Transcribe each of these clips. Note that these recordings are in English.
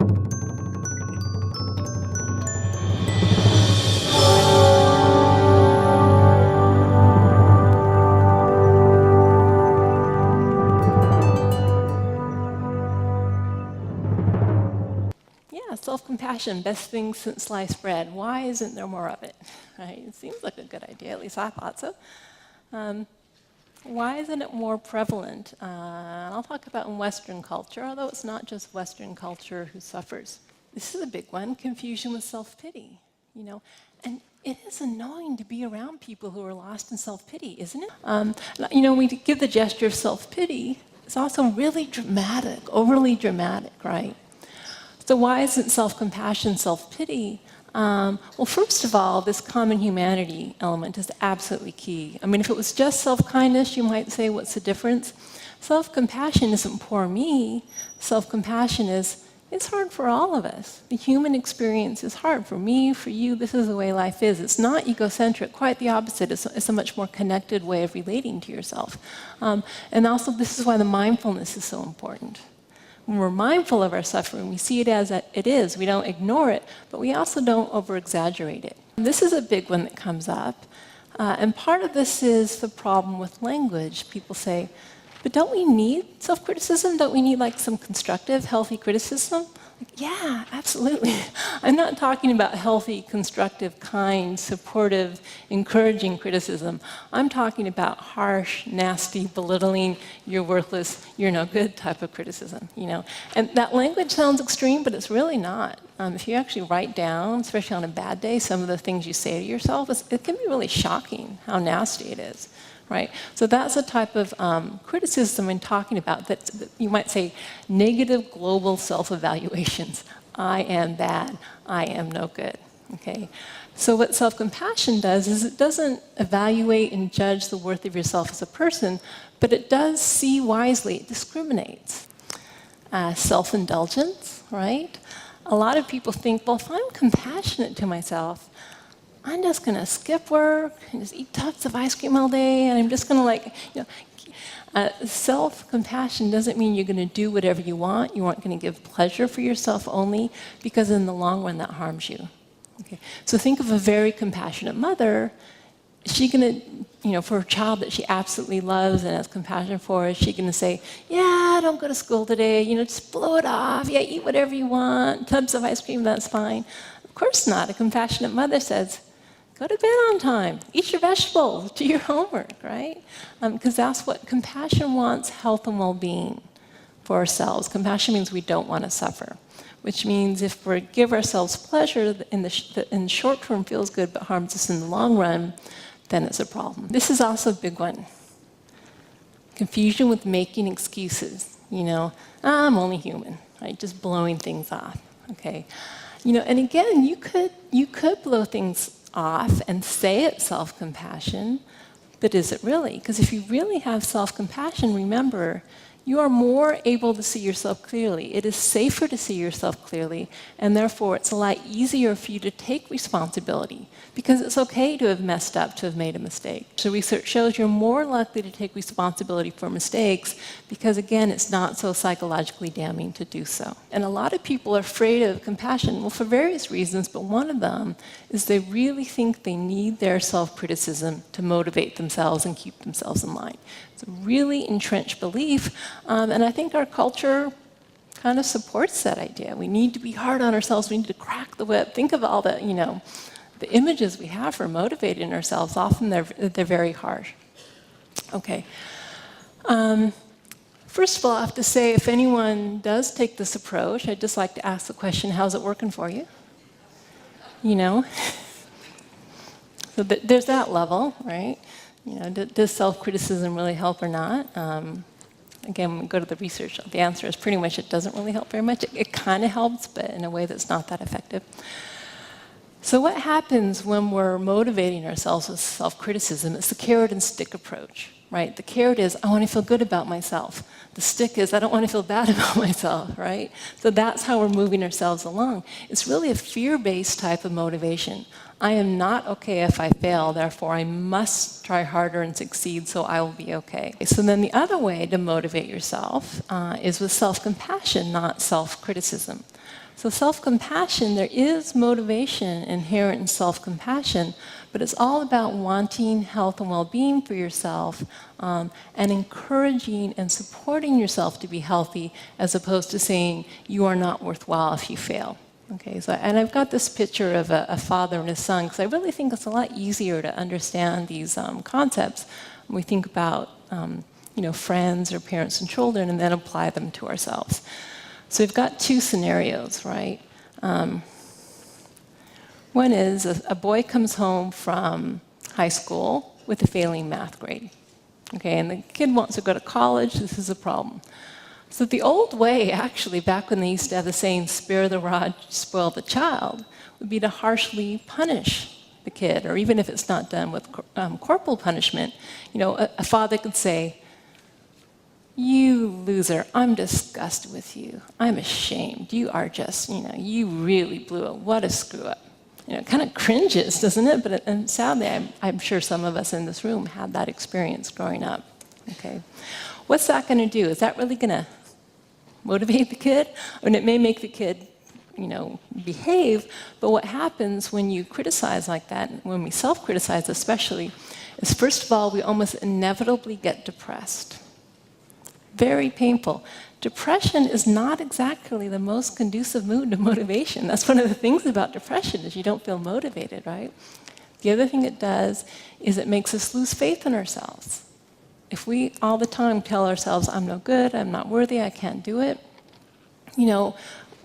Yeah, self-compassion, best thing since sliced bread. Why isn't there more of it? Right? It seems like a good idea, at least I thought so. Why isn't it more prevalent? I'll talk about in Western culture, although it's not just Western culture who suffers. This is a big one, confusion with self-pity. And it is annoying to be around people who are lost in self-pity, isn't it? We give the gesture of self-pity. It's also really dramatic, overly dramatic, right? So why isn't self-compassion self-pity? Well, first of all, this common humanity element is absolutely key. I mean, if it was just self-kindness, you might say, what's the difference? Self-compassion isn't poor me. Self-compassion is, it's hard for all of us. The human experience is hard for me, for you. This is the way life is. It's not egocentric, quite the opposite. It's a much more connected way of relating to yourself. And also, this is why the mindfulness is so important. When we're mindful of our suffering, we see it as it is. We don't ignore it, but we also don't over-exaggerate it. This is a big one that comes up. And part of this is the problem with language. People say, but don't we need self-criticism? Don't we need like some constructive, healthy criticism? Yeah, absolutely. I'm not talking about healthy, constructive, kind, supportive, encouraging criticism. I'm talking about harsh, nasty, belittling, you're worthless, you're no good type of criticism, And that language sounds extreme, but it's really not. If you actually write down, especially on a bad day, some of the things you say to yourself, it can be really shocking how nasty it is. Right? So that's a type of criticism I'm talking about that you might say negative global self-evaluations. I am bad. I am no good. Okay? So what self-compassion does is it doesn't evaluate and judge the worth of yourself as a person, but it does see wisely. It discriminates. Self-indulgence, right? A lot of people think, well, if I'm compassionate to myself, I'm just going to skip work and just eat tubs of ice cream all day, and I'm just going to self-compassion doesn't mean you're going to do whatever you want. You aren't going to give pleasure for yourself only, because in the long run that harms you. Okay? So think of a very compassionate mother. Is she going to, for a child that she absolutely loves and has compassion for, is she going to say, yeah, don't go to school today, just blow it off, yeah, eat whatever you want, tubs of ice cream, that's fine. Of course not. A compassionate mother says, go to bed on time, eat your vegetables, do your homework, right? Because that's what compassion wants, health and well-being for ourselves. Compassion means we don't want to suffer, which means if we give ourselves pleasure in the short term feels good but harms us in the long run, then it's a problem. This is also a big one. Confusion with making excuses. I'm only human, right? Just blowing things off, okay? And again, you could blow things off and say it's self-compassion, but is it really? Because if you really have self-compassion, remember, you are more able to see yourself clearly. It is safer to see yourself clearly, and therefore it's a lot easier for you to take responsibility, because it's okay to have messed up, to have made a mistake. So research shows you're more likely to take responsibility for mistakes because, again, it's not so psychologically damning to do so. And a lot of people are afraid of compassion, well, for various reasons, but one of them is they really think they need their self-criticism to motivate themselves and keep themselves in line. It's a really entrenched belief, and I think our culture kind of supports that idea. We need to be hard on ourselves. We need to crack the whip. Think of all the, the images we have for motivating ourselves. Often they're very harsh. Okay. First of all, I have to say, if anyone does take this approach, I'd just like to ask the question, how's it working for you? So there's that level, right? Does self-criticism really help or not? Again, when we go to the research, the answer is pretty much it doesn't really help very much. It kind of helps, but in a way that's not that effective. So what happens when we're motivating ourselves with self-criticism? It's the carrot and stick approach, right? The carrot is, I want to feel good about myself. The stick is, I don't want to feel bad about myself, right? So that's how we're moving ourselves along. It's really a fear-based type of motivation. I am not okay if I fail, therefore I must try harder and succeed so I will be okay. So then the other way to motivate yourself is with self-compassion, not self-criticism. So self-compassion, there is motivation inherent in self-compassion, but it's all about wanting health and well-being for yourself and encouraging and supporting yourself to be healthy as opposed to saying you are not worthwhile if you fail. Okay, so, and I've got this picture of a father and his son because I really think it's a lot easier to understand these concepts when we think about friends or parents and children and then apply them to ourselves. So we've got two scenarios, right? One is a boy comes home from high school with a failing math grade. Okay, and the kid wants to go to college. This is a problem. So the old way, actually, back when they used to have the saying, spare the rod, spoil the child, would be to harshly punish the kid, or even if it's not done with corporal punishment, a father could say, you loser, I'm disgusted with you. I'm ashamed. You are just, you really blew it. What a screw up. It kind of cringes, doesn't it? But and sadly, I'm sure some of us in this room had that experience growing up. Okay, what's that going to do? Is that really going to motivate the kid? And it may make the kid, behave. But what happens when you criticize like that, when we self-criticize especially, is first of all, we almost inevitably get depressed. Very painful. Depression is not exactly the most conducive mood to motivation. That's one of the things about depression is you don't feel motivated, right? The other thing it does is it makes us lose faith in ourselves. If we all the time tell ourselves, I'm no good, I'm not worthy, I can't do it,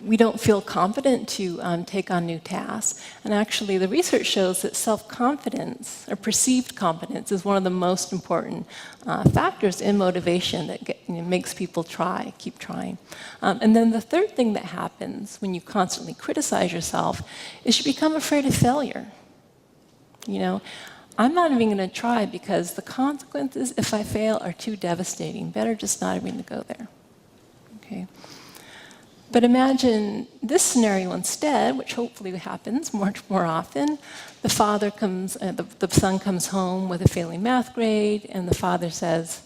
we don't feel confident to take on new tasks. And actually, the research shows that self-confidence, or perceived confidence, is one of the most important factors in motivation that makes people keep trying. And then the third thing that happens when you constantly criticize yourself is you become afraid of failure. I'm not even going to try because the consequences, if I fail, are too devastating. Better just not even to go there. Okay. But imagine this scenario instead, which hopefully happens much more often. The son comes home with a failing math grade, and the father says,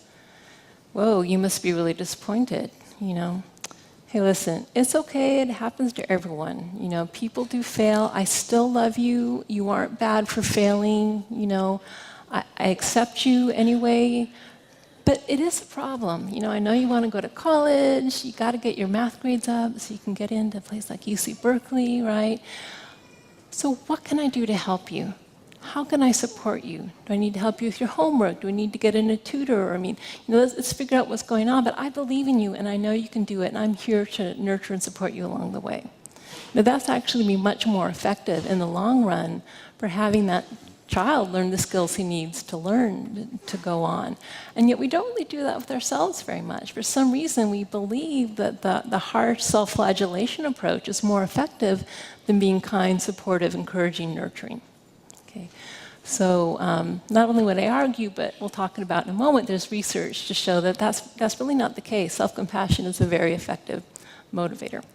whoa, you must be really disappointed, Hey, listen, it's okay, it happens to everyone. People do fail, I still love you, you aren't bad for failing, I accept you anyway. But it is a problem. I know you want to go to college, you got to get your math grades up so you can get into a place like UC Berkeley, right? So what can I do to help you? How can I support you? Do I need to help you with your homework? Do I need to get in a tutor? Let's figure out what's going on, but I believe in you and I know you can do it and I'm here to nurture and support you along the way. Now that's actually be much more effective in the long run for having that child learn the skills he needs to learn to go on. And yet we don't really do that with ourselves very much. For some reason, we believe that the harsh self-flagellation approach is more effective than being kind, supportive, encouraging, nurturing. Okay. So not only would I argue, but we'll talk about in a moment, there's research to show that that's really not the case. Self-compassion is a very effective motivator.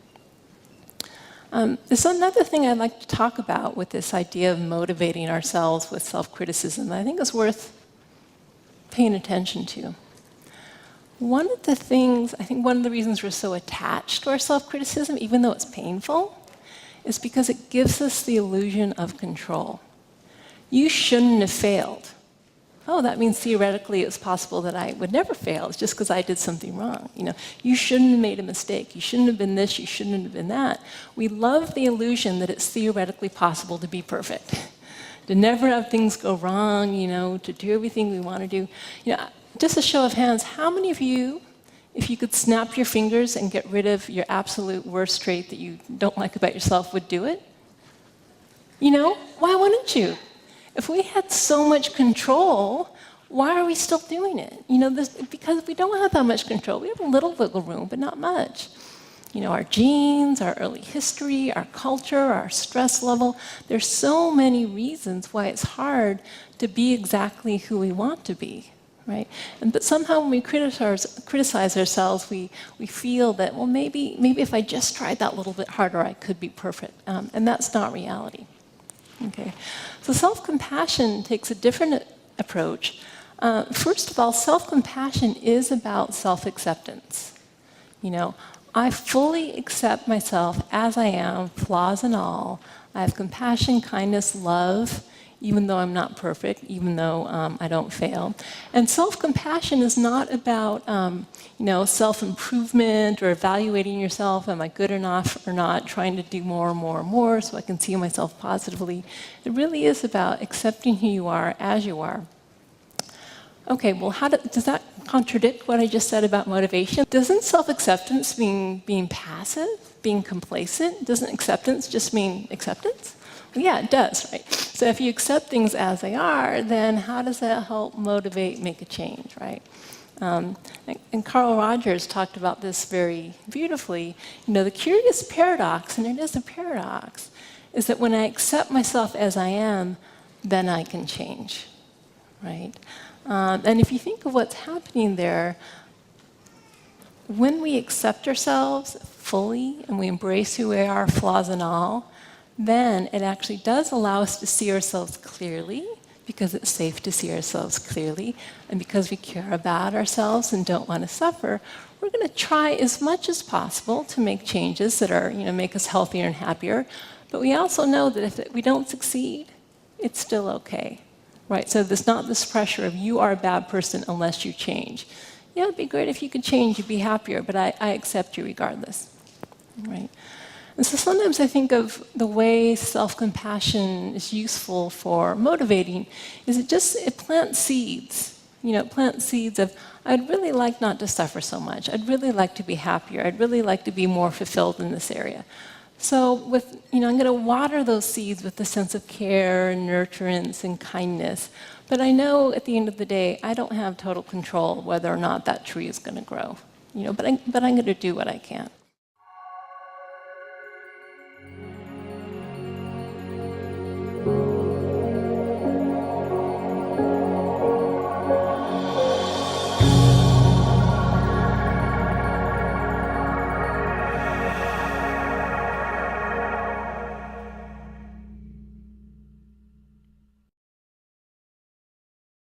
There's another thing I'd like to talk about with this idea of motivating ourselves with self-criticism that I think is worth paying attention to. One of the reasons we're so attached to our self-criticism, even though it's painful, is because it gives us the illusion of control. You shouldn't have failed. Oh, that means theoretically it's possible that I would never fail. It's just because I did something wrong. You shouldn't have made a mistake. You shouldn't have been this. You shouldn't have been that. We love the illusion that it's theoretically possible to be perfect, to never have things go wrong. To do everything we want to do. Just a show of hands, how many of you, if you could snap your fingers and get rid of your absolute worst trait that you don't like about yourself, would do it? Why wouldn't you? If we had so much control, why are we still doing it? Because we don't have that much control. We have a little wiggle room, but not much. Our genes, our early history, our culture, our stress level. There's so many reasons why it's hard to be exactly who we want to be, right? But somehow when we criticize ourselves, we feel that, well, maybe if I just tried that little bit harder, I could be perfect. And that's not reality. Okay. So self-compassion takes a different approach. First of all, self-compassion is about self-acceptance. You know, I fully accept myself as I am, flaws and all. I have compassion, kindness, love, even though I'm not perfect, even though I don't fail. And self-compassion is not about, self-improvement or evaluating yourself. Am I good enough or not? Trying to do more and more and more so I can see myself positively. It really is about accepting who you are as you are. Okay, well, does that contradict what I just said about motivation? Doesn't self-acceptance mean being passive, being complacent? Doesn't acceptance just mean acceptance? Well, yeah, it does, right? So if you accept things as they are, then how does that help motivate, make a change, right? And Carl Rogers talked about this very beautifully. You know, the curious paradox, and it is a paradox, is that when I accept myself as I am, then I can change, right? And if you think of what's happening there, when we accept ourselves fully and we embrace who we are, flaws and all, then it actually does allow us to see ourselves clearly, because it's safe to see ourselves clearly, and because we care about ourselves and don't want to suffer, we're going to try as much as possible to make changes that are, make us healthier and happier. But we also know that if we don't succeed, it's still okay. Right, so there's not this pressure of you are a bad person unless you change. Yeah, it'd be great if you could change, you'd be happier, but I accept you regardless. Right? And so sometimes I think of the way self-compassion is useful for motivating is it plants seeds. It plants seeds of, I'd really like not to suffer so much. I'd really like to be happier. I'd really like to be more fulfilled in this area. So I'm going to water those seeds with a sense of care and nurturance and kindness. But I know at the end of the day, I don't have total control whether or not that tree is going to grow. But I'm going to do what I can.